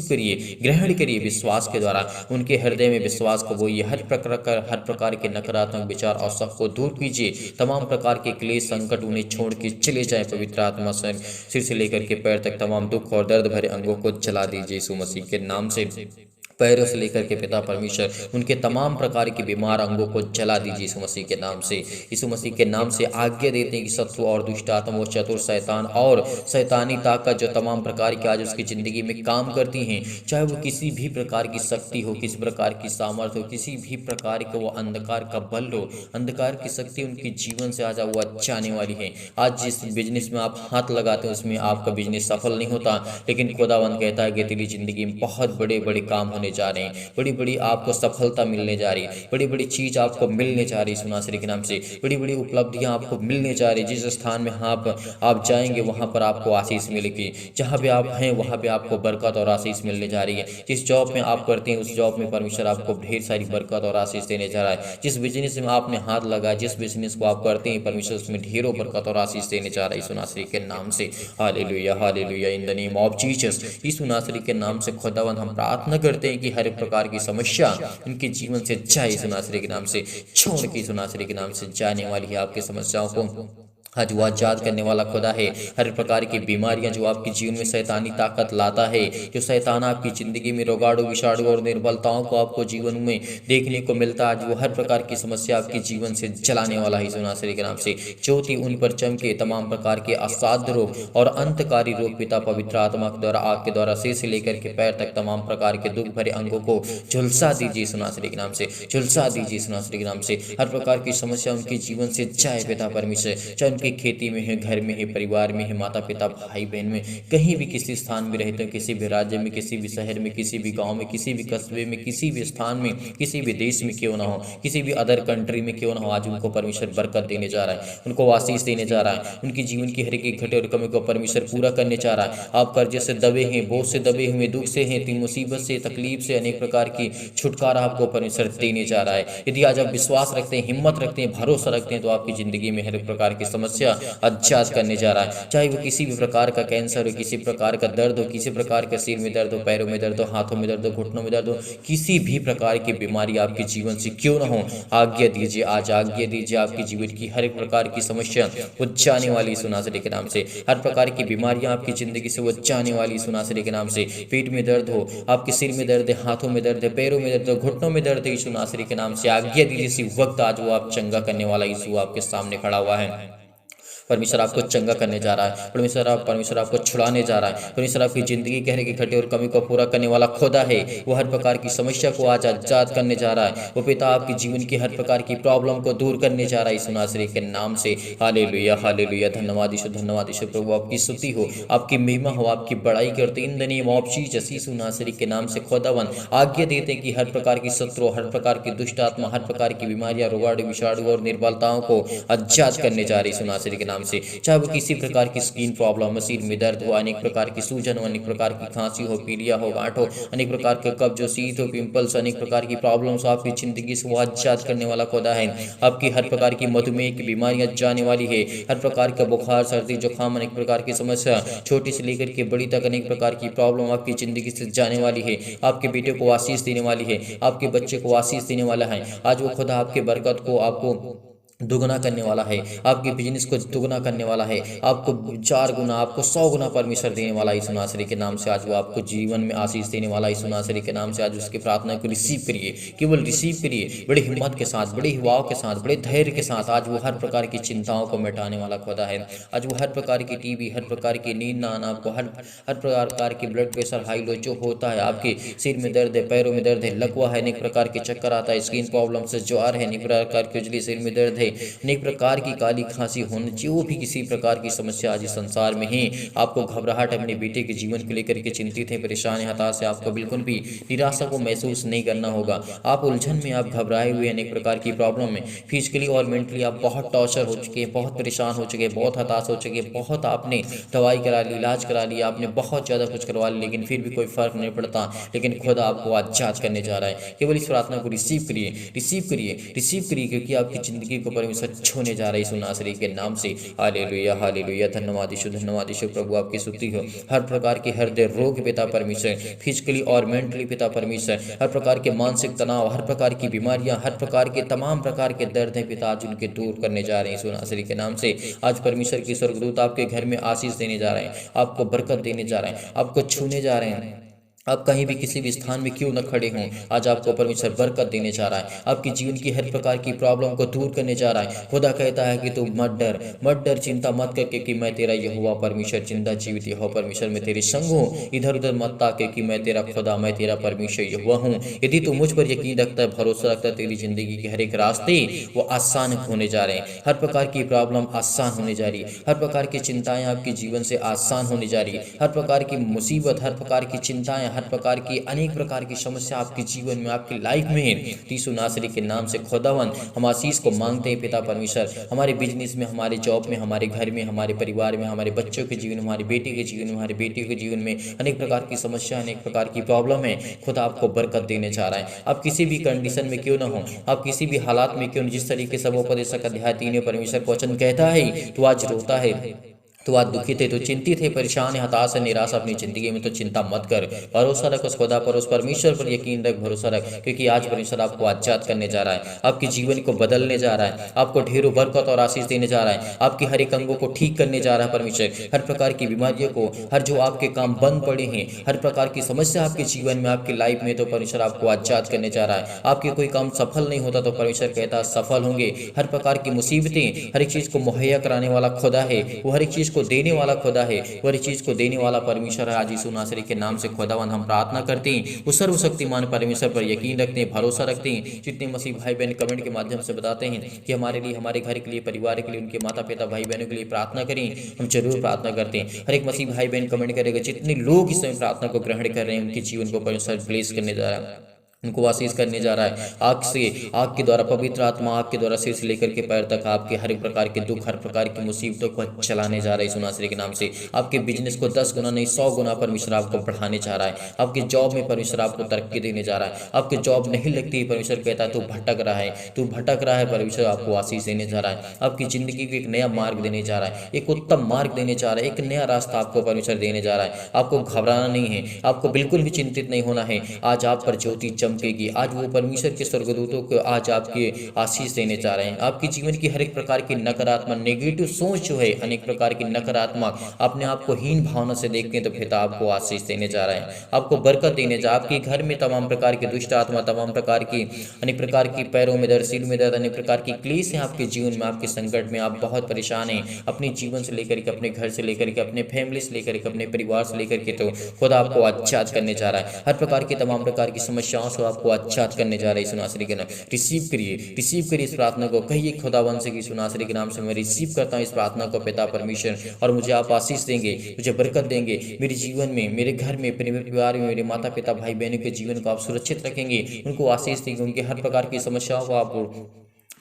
करिए, ग्रहण करिए विश्वास के द्वारा। उनके हृदय में विश्वास को बोइए। हर प्रकार के नकारात्मक विचार और शक को दूर कीजिए। तमाम प्रकार के क्लेश, संकट उन्हें छोड़ के चले जाए। पवित्र आत्मा सिर से लेकर के पैर तक तमाम दुख और दर्द भरे अंगों को जला दीजिए यीशु मसीह के नाम से। पैरों से लेकर के पिता परमेश्वर उनके तमाम प्रकार के बीमार अंगों को जला दीजिए यीशु मसीह के नाम से। यीशु मसीह के नाम से आज्ञा देते हैं कि शत्रु और दुष्ट आत्मा और चतुर शैतान और शैतानी ताकत जो तमाम प्रकार की आज उसकी ज़िंदगी में काम करती हैं, चाहे वो किसी भी प्रकार की शक्ति हो, किसी प्रकार की सामर्थ्य हो, किसी भी प्रकार का वो अंधकार का बल हो, अंधकार की शक्ति उनके जीवन से आज वो जाने वाली है। आज जिस बिजनेस में आप हाथ लगाते हैं उसमें आपका बिजनेस सफल नहीं होता, लेकिन खुदावंद कहता है कि तेरी ज़िंदगी में बहुत बड़े बड़े काम होने जा रहे हैं, बड़ी बड़ी आपको सफलता मिलने जा रही है, बड़ी बड़ी चीज आपको मिलने जा रही है यीशु नासरी के नाम से। बड़ी बड़ी उपलब्धियां आपको मिलने जा रही है। जिस स्थान में आप जाएंगे वहां पर आपको आशीष मिलेगी। जहां भी आप हैं वहां पे आपको बरकत और आशीष मिलने जा रही है। जिस जॉब में आप करते हैं उस जॉब में परमेश्वर आपको ढेर सारी बरकत और आशीष देने जा रहा है। जिस बिजनेस में आपने हाथ लगाया, जिस बिजनेस को आप करते हैं, परमेश्वर उसमें ढेरों बरकत और आशीष देने जा रहा है यीशु नासरी के नाम से। Hallelujah, hallelujah, in the name of Jesus. Yeshu नासरी के नाम से खुदावंद हम प्रार्थना करते हैं कि हर प्रकार की समस्या इनके जीवन से जाए यीशु नासरी के नाम से। छोड़ के यीशु नासरी के नाम से जाने वाली है आपकी समस्याओं को। आज वो आजाद करने वाला खुदा है। हर प्रकार की बीमारियां जो आपके जीवन में शैतानी ताकत लाता है, जो शैतान आपकी ज़िंदगी में रोगाड़ू, विषाणु और निर्बलताओं को आपको जीवन में देखने को मिलता है, आज वो हर प्रकार की समस्या आपके जीवन से जलाने वाला है यीशु नासरी के नाम से। ज्योति उन पर चमके, तमाम प्रकार के असाध्य रोग और अंतकारी रोग पिता पवित्र आत्मा के द्वारा, आग के द्वारा सिर से लेकर के पैर तक तमाम प्रकार के दुख भरे अंगों को झुलसा दीजिए यीशु नासरी के नाम से। झुलसा दीजिए यीशु नासरी के नाम से। हर प्रकार की समस्या उनके जीवन से जाए पिता परमेश्वर। चाहे उनकी खेती में है, घर में है, परिवार में है, माता पिता भाई बहन में, कहीं भी किसी स्थान में रहते हो, किसी भी राज्य में, किसी भी शहर में, किसी भी गांव में, किसी भी कस्बे में, किसी भी स्थान में, किसी भी देश में क्यों ना हो, किसी भी अदर कंट्री में क्यों ना हो, आज उनको परमेश्वर बरकत देने जा रहा है, उनको आशीष देने जा रहा है। उनकी जीवन की हर एक घटे और कमी को परमेश्वर पूरा करने जा रहा है। आप कर्जे से दबे हैं, बोझ से दबे हुए, दुख से हैं, मुसीबत से, तकलीफ से, अनेक प्रकार की छुटकारा आपको परमेश्वर देने जा रहा है। यदि आज आप विश्वास रखते हैं, हिम्मत रखते हैं, भरोसा रखते हैं, तो आपकी जिंदगी में हर प्रकार की समस्या आजाद करने जा रहा है। चाहे वो किसी भी प्रकार का कैंसर हो, किसी प्रकार का दर्द हो, किसी प्रकार का सिर में दर्द हो, पैरों में दर्द हो, हाथों में दर्द हो, घुटनों में दर्द हो, किसी भी प्रकार की बीमारी आपके जीवन से क्यों ना हो, आज्ञा दीजिए, आज आज्ञा दीजिए। आपकी जीवन की हर एक प्रकार की समस्या वो जाने वाली यीशु नासरी के नाम से। हर प्रकार की बीमारियां आपकी जिंदगी से वो जाने वाली यीशु नासरी के नाम से। पेट में दर्द हो, आपके सिर में दर्द है, हाथों में दर्द है, पैरों में दर्द है, घुटनों में दर्द है, यीशु नासरी के नाम से आज्ञा दीजिए। इसी वक्त आज वो आप चंगा करने वाला यीशु आपके सामने खड़ा हुआ है। परमेश्वर आपको चंगा करने जा रहा है। परमेश्वर आपको छुड़ाने जा रहा है। परमेश्वर आपकी जिंदगी के हर एक खड्डे और कमी को पूरा करने वाला खुदा है। वो हर प्रकार की समस्या को आज आजाद करने जा रहा है। वो पिता आपके जीवन की हर प्रकार की प्रॉब्लम को दूर करने जा रहा है यीशु नासरी के नाम से। Hallelujah hallelujah. धन्यवाद यीशु प्रभु आपकी स्तुति हो, आपकी महिमा हो, आपकी बड़ाई करते in the name of Jesus Yeshu नासरी के नाम से खुदावन आज्ञा देते हैं कि हर प्रकार की शत्रु, हर प्रकार की दुष्ट आत्मा, हर प्रकार की बीमारियां, रोगाणु, विषाणु और निर्बलताओं को आजाद करने जा रही यीशु नासरी के नाम से। चाहे वो किसी प्रकार की स्किन प्रॉब्लम, मसीह में दर्द हो, अनेक प्रकार की सूजन हो, अनेक प्रकार की खांसी हो, पीलिया हो, गांठ हो, अनेक प्रकार के कब्ज हो, शीत हो, पिंपल्स, अनेक प्रकार की प्रॉब्लम्स आपकी जिंदगी से वो आजाद करने वाला खुदा है। आपकी हर प्रकार की मधुमेह की बीमारियां जाने वाली है। हर प्रकार का बुखार, सर्दी, जुकाम, अनेक प्रकार की समस्या, छोटी से लेकर के बड़ी तक अनेक प्रकार की प्रॉब्लम आपकी जिंदगी से जाने वाली है। आपके बेटे को आशीष देने वाली है, आपके बच्चे को आशीष देने वाला है। आज वो खुदा आपके बरकत को आपको दुगना करने वाला है, आपके बिजनेस को दुगना करने वाला है, आपको 4 गुना, आपको 100 गुना परमेश्वर देने वाला यीशु नासरी के नाम से। आज वो आपको जीवन में आशीष देने वाला यीशु नासरी के नाम से। आज उसकी प्रार्थना को रिसीव करिए, केवल रिसीव करिए, बड़ी हिम्मत के साथ, बड़े युवाओं के साथ, बड़े धैर्य के साथ। आज वो हर प्रकार की चिंताओं को मिटाने वाला खुदा है। आज वो हर प्रकार की टीबी, हर प्रकार की नींद ना आना, आपको हर प्रकार की ब्लड प्रेशर, हाई लो जो होता है, आपके सिर में दर्द है, पैरों में दर्द है, लकवा है, अनेक प्रकार के चक्कर आता है, स्किन प्रॉब्लम से ज्वार है, अनेक प्रकार की खुजली, सिर में दर्द है, अनेक प्रकार की काली खांसी होने, जो भी किसी प्रकार की समस्या आज इस संसार में है, आपको घबराहट अपने बेटे के जीवन को लेकर के चिंतित है, परेशान है, हताश है, आपको बिल्कुल भी निराशा को महसूस नहीं करना होगा। आप उलझन में, आप घबराए हुए, अनेक प्रकार की प्रॉब्लम में फिजिकली और मेंटली आप बहुत टॉर्चर हो चुके हैं, बहुत परेशान हो चुके हैं, बहुत हताश हो चुके हैं, बहुत आपने दवाई करा ली, इलाज करा लिया, आपने बहुत ज़्यादा कुछ करवा लिया, लेकिन फिर भी कोई फर्क नहीं पड़ता। लेकिन खुद आपको आजाद करने जा रहा है। केवल इस प्रार्थना को रिसीव करिए, रिसीव करिए, रिसीव करिए, क्योंकि आपकी जिंदगी को परमेश्वर छूने जा रहा है यीशु नासरी के नाम से। Hallelujah hallelujah. धन्यवाद यीशु प्रभु आपकी स्तुति हो। हर प्रकार के हृदय रोग पिता परमेश्वर, फिजिकली और मेंटली पिता परमेश्वर, हर प्रकार के मानसिक तनाव, हर प्रकार की बीमारियां, हर प्रकार के तमाम प्रकार के दर्द हैं पिता, आज उनके दूर करने जा रहे हैं यीशु नासरी के नाम से। आज परमेश्वर की स्वर्गदूत आपके घर में आशीष देने जा रहे हैं, आपको बरकत देने जा रहे हैं, आपको छूने जा रहे हैं। आप कहीं भी किसी भी स्थान में क्यों न खड़े हों, आज आपको परमेश्वर बरकत देने जा रहा है, आपकी जीवन की हर प्रकार की प्रॉब्लम को दूर करने जा रहा है। खुदा कहता है कि तू मत डर, चिंता मत कर, क्योंकि मैं तेरा यहोवा परमेश्वर, जिंदा जीवित यहोवा परमेश्वर, मैं तेरे संग हूँ। इधर उधर मत ताक, क्योंकि मैं तेरा खुदा, मैं तेरा परमेश्वर यहोवा हूँ। यदि तू मुझ पर यकीन रखता है, भरोसा रखता है, तेरी जिंदगी के हर एक रास्ते वो आसान होने जा रहे हैं। हर प्रकार की प्रॉब्लम आसान होने जा रही है, हर प्रकार की चिंताएं आपके जीवन से आसान होने जा रही है, हर प्रकार की मुसीबत, हर प्रकार की चिंताएं, हर प्रकार की अनेक प्रकार की समस्या आपके जीवन में, आपकी लाइफ में है। यीशु नासरी के नाम से खुदावन हम आशीष को मांगते हैं पिता परमेश्वर। हमारे बिजनेस में, हमारे जॉब में, हमारे घर में, हमारे परिवार में, हमारे बच्चों के जीवन में, हमारे बेटे के जीवन में, हमारे बेटियों के जीवन में अनेक प्रकार की समस्या, अनेक प्रकार की प्रॉब्लम है। खुदा आपको बरकत देने जा रहा है। आप किसी भी कंडीशन में क्यों ना हो, आप किसी भी हालात में क्यों, जिस तरीके से उपदेशक अध्याय 3 परमेश्वर का वचन कहता है, तो आज रोता है, तो आज दुखित है, तो चिंतित है, परेशान है, हताश है, निराश अपनी जिंदगी में, तो चिंता मत कर, भरोसा रख उस खुदा पर, उस परमेश्वर पर यकीन रख, भरोसा रख, क्योंकि आज परमेश्वर आपको आजाद करने जा रहा है, आपके जीवन को बदलने जा रहा है, आपको ढेरों बरकत और आशीष देने जा रहा है, आपके हर एक अंगों को ठीक करने जा रहा है परमेश्वर। हर प्रकार की बीमारियों को, हर जो आपके काम बंद पड़े हैं, हर प्रकार की समस्या आपके जीवन में, आपकी लाइफ में, तो परमेश्वर आपको आजाद करने जा रहा है। आपके कोई काम सफल नहीं होता, तो परमेश्वर कहता है सफल होंगे। हर प्रकार की मुसीबतें, हर एक चीज को मुहैया कराने वाला खुदा है, वो हर एक चीज को देने वाला खुदा है, वो हर चीज को देने वाला परमेश्वर है। आज यीशु नासरी के नाम से खुदावन हम प्रार्थना करते हैं, उस सर्वशक्तिमान परमेश्वर पर यकीन रखते हैं, भरोसा रखते हैं। जितने मसीह भाई बहन कमेंट के माध्यम से बताते हैं कि हमारे लिए, हमारे घर के लिए, परिवार के लिए, उनके माता पिता भाई बहनों के लिए प्रार्थना करें, हम जरूर प्रार्थना करते हैं। हर एक मसीह भाई बहन कमेंट करेगा, जितने लोग इस समय प्रार्थना को ग्रहण कर रहे हैं, उनके जीवन को परमेश्वर ब्लेस करने जा रहा है, उनको आशीष करने जा रहा है। आग के द्वारा, पवित्र आत्मा आग के द्वारा सिर से लेकर के पैर तक आपके हर एक प्रकार के दुख, हर प्रकार की मुसीबतों को चलाने जा रहा है यीशु नासरी के नाम से। आपके बिजनेस को 10 गुना नहीं 100 गुना परमेश्वर आपको बढ़ाने जा रहा है। आपके जॉब में परमेश्वर आपको तरक्की देने जा रहा है। आपकी जॉब नहीं लगती, परमेश्वर कहता है तू भटक रहा है, तू भटक रहा है, परमेश्वर आपको आशीष देने जा रहा है। आपकी जिंदगी को एक नया मार्ग देने जा रहा है, एक उत्तम मार्ग देने जा रहा है, एक नया रास्ता आपको परमेश्वर देने जा रहा है। आपको घबराना नहीं है, आपको बिल्कुल भी चिंतित नहीं होना है। आज आप पर ज्योति चमकेगी। आज वो परमेश्वर के स्वर्गदूतों को आज आपके आशीष देने जा रहे हैं। आपके जीवन की हर एक प्रकार की नकारात्मक नेगेटिव सोच जो है, अनेक प्रकार की नकारात्मक अपने आप को हीन भावना से देखते हैं, तो पिता आपको आशीष देने जा रहे हैं, आपको बरकत देने जा। आपके घर में तमाम प्रकार की दुष्ट आत्मा, तमाम प्रकार की अनेक प्रकार की पैरों में दर्द, सिर में दर्द, अनेक प्रकार की क्लेश है आपके जीवन में, आपके संकट में आप बहुत परेशान हैं, अपने जीवन से लेकर के, अपने घर से लेकर के, अपने फैमिली से लेकर के, अपने परिवार से लेकर के, तो खुदा आपको आच्छाद करने जा रहा है। हर प्रकार की तमाम प्रकार की समस्याओं से आपको आच्छाद करने जा रहा है यीशु नासरी के नाम। रिसीव करिए इस प्रार्थना को। कहिए खुदावंद से यीशु नासरी के नाम से मैं रिसीव करता हूँ इस प्रार्थना को पिता परमेश्वर, और मुझे आप आशीष देंगे, मुझे बरकत देंगे मेरे जीवन में, मेरे घर में, मेरे परिवार में, मेरे माता पिता भाई बहनों के जीवन को आप सुरक्षित रखेंगे, उनको आशीष देंगे, उनके हर प्रकार की समस्याओं को आप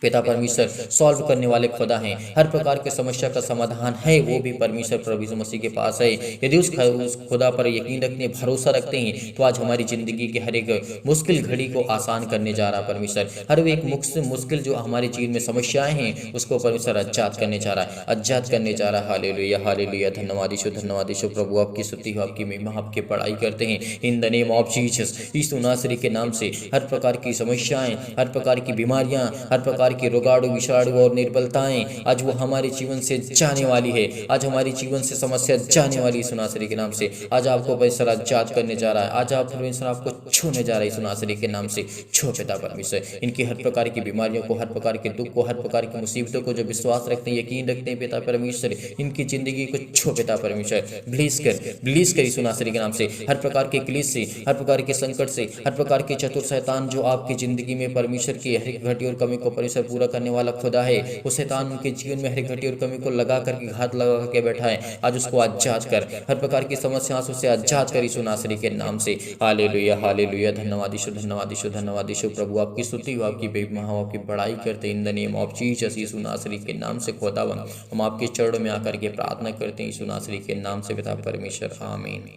पिता परमेश्वर सॉल्व करने वाले खुदा हैं। हर प्रकार के समस्या का समाधान है वो भी परमेश्वर प्रभु यीशु मसीह के पास है। यदि उस खुदा पर यकीन रखते, भरोसा रखते हैं, तो आज हमारी जिंदगी के हर एक मुश्किल घड़ी को आसान करने जा रहा है परमेश्वर। हर एक मुश्किल जो हमारे जीवन में समस्याएं हैं उसको परमेश्वर आजाद करने जा रहा है, आजाद करने जा रहा है। हालेलुया हालेलुया, धन्यवाद यीशु प्रभु, आपकी स्तुति हो, आपकी महिमा, आपकी बड़ाई करते हैं in the name of Jesus. Yeshu नासरी के नाम से हर प्रकार की समस्याएं, हर प्रकार की बीमारियां, हर प्रकार की रोगाणु विषाणु और निर्बलताएं आज वो हमारे जीवन से जाने वाली है। आज हमारी जीवन से समस्या जाने वाली है यीशु नासरी के नाम से। आज आपको परमेश्वर आजाद करने जा रहा है। आज आप परमेश्वर आपको छूने जा रहा है यीशु नासरी के नाम से। छो पिता परमेश्वर इनकी हर प्रकार की बीमारियों को, हर प्रकार के दुख को, हर प्रकार की मुसीबतों को, जो विश्वास रखते हैं, यकीन रखते हैं पिता परमेश्वर, इनकी जिंदगी को छो पिता परमेश्वर। ब्लीज कर यीशु नासरी के नाम से। हर प्रकार के क्लेश से, हर प्रकार के संकट से, हर प्रकार के चतुर शैतान जो आपकी जिंदगी में परमेश्वर की हर एक घटी और कमी को परमेश्वर पूरा करने वाला खुदा है, वो शैतान उनके जीवन में हर एक घटी और कमी को लगा करके, घात लगा करके बैठा है, आज उसको आजाद कर। हर प्रकार की समस्याओं से आजाद कर यीशु नासरी के नाम से। हालेलुया हालेलुया, धन्यवाद यीशु प्रभु, आपकी स्तुति हो, आपकी महिमा हो, आपकी बड़ाई करते in the name of Jesus. Yeshu नासरी के नाम से खुदावन हम आपके चरणों में आकर के प्रार्थना करते हैं यीशु नासरी के नाम से पिता परमेश्वर, आमीन।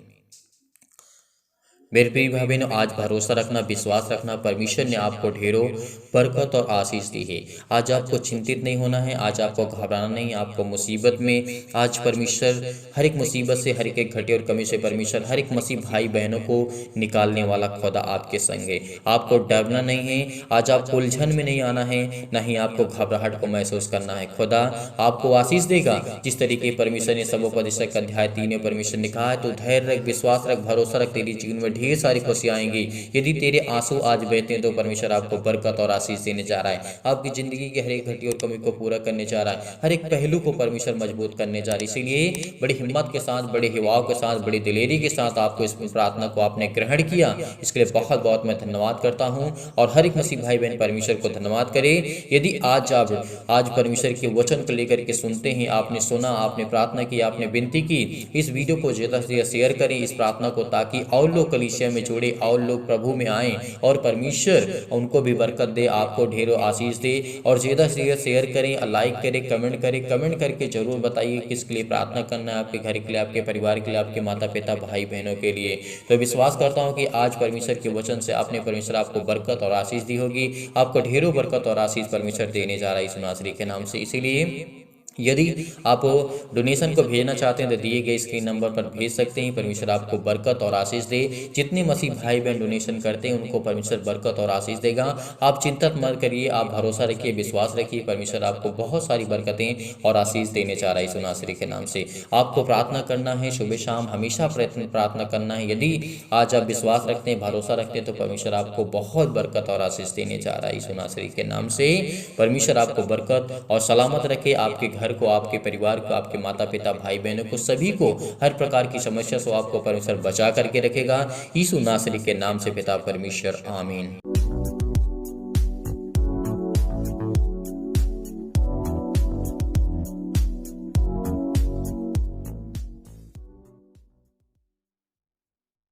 मेरे प्रिय भाई बहनों, आज भरोसा रखना, विश्वास रखना, परमेश्वर ने आपको ढेरों बरकत और आशीष दी है। आज आपको चिंतित नहीं होना है, आज आपको घबराना नहीं, आपको मुसीबत में आज परमेश्वर हर एक मुसीबत से, हर एक घटे और कमी से परमेश्वर हर एक मसीह भाई बहनों को निकालने वाला खुदा आपके संग है। आपको डरना नहीं है, आज आपको उलझन में नहीं आना है, न ही आपको घबराहट को महसूस करना है। खुदा आपको आशीष देगा जिस तरीके परमेश्वर ने सबोपदेशक अध्याय 3 में परमेश्वर ने कहा है, तो धैर्य रख, विश्वास रख, भरोसा रख, तेरी जीवन में ढेर सारी खुशियां आएंगी। यदि तेरे आंसू आज बहते हैं तो परमेश्वर आपको बरकत और आशीष देने जा रहा है। आपकी जिंदगी की हर एक घटी और कमी को पूरा करने जा रहा है, हर एक पहलू को परमेश्वर मजबूत करने जा रही है। इसीलिए बड़ी हिम्मत के साथ, बड़े हिवाव के साथ, बड़ी दिलेरी के साथ आपको इस प्रार्थना को आपने ग्रहण किया, इसके लिए बहुत बहुत मैं धन्यवाद करता हूँ। और हर एक मसीह भाई बहन परमेश्वर को धन्यवाद करे। यदि आज परमेश्वर के वचन को लेकर के सुनते हैं, आपने सुना, आपने प्रार्थना की, आपने विनती की, इस वीडियो को ज़्यादा से ज़्यादा शेयर करें इस प्रार्थना को, ताकि और लोग कलीसिया में जुड़े, और लोग प्रभु में आए और परमेश्वर उनको भी बरकत दे, आपको ढेरों आशीष दे। और ज़्यादा से ज़्यादा शेयर करें, लाइक करें, कमेंट करके जरूर बताइए किसके लिए प्रार्थना करना है, आपके घर के लिए, आपके परिवार के लिए, आपके माता पिता भाई बहनों के लिए। तो विश्वास करता हूँ कि आज परमेश्वर के वचन से आपने परमेश्वर आपको बरकत और आशीष दी होगी। आपको ढेरों बरकत और आशीष परमेश्वर देने जा रहा है यीशु नासरी के नाम से। इसीलिए यदि आप डोनेशन को भेजना चाहते हैं तो दिए गए स्क्रीन नंबर पर भेज सकते हैं। परमेश्वर आपको बरकत और आशीष दे। जितने मसीह भाई बहन डोनेशन करते हैं उनको परमेश्वर बरकत और आशीष देगा। आप चिंता मत करिए, आप भरोसा रखिए, विश्वास रखिए, परमेश्वर आपको बहुत सारी बरकतें और आशीष देने जा रहा है यीशु नासरी के नाम से। आपको प्रार्थना करना है, सुबह शाम हमेशा प्रार्थना करना है। यदि आज आप विश्वास रखते हैं, भरोसा रखते हैं, तो परमेश्वर आपको बहुत बरकत और आशीष देने जा रहा है यीशु नासरी के नाम से। परमेश्वर आपको बरकत और सलामत रखे, आपके घर को, आपके परिवार को, आपके माता पिता भाई बहनों को, सभी को हर प्रकार की समस्या से आपको परमेश्वर बचा करके रखेगा यीशु नासरी के नाम से पिता परमेश्वर, आमीन।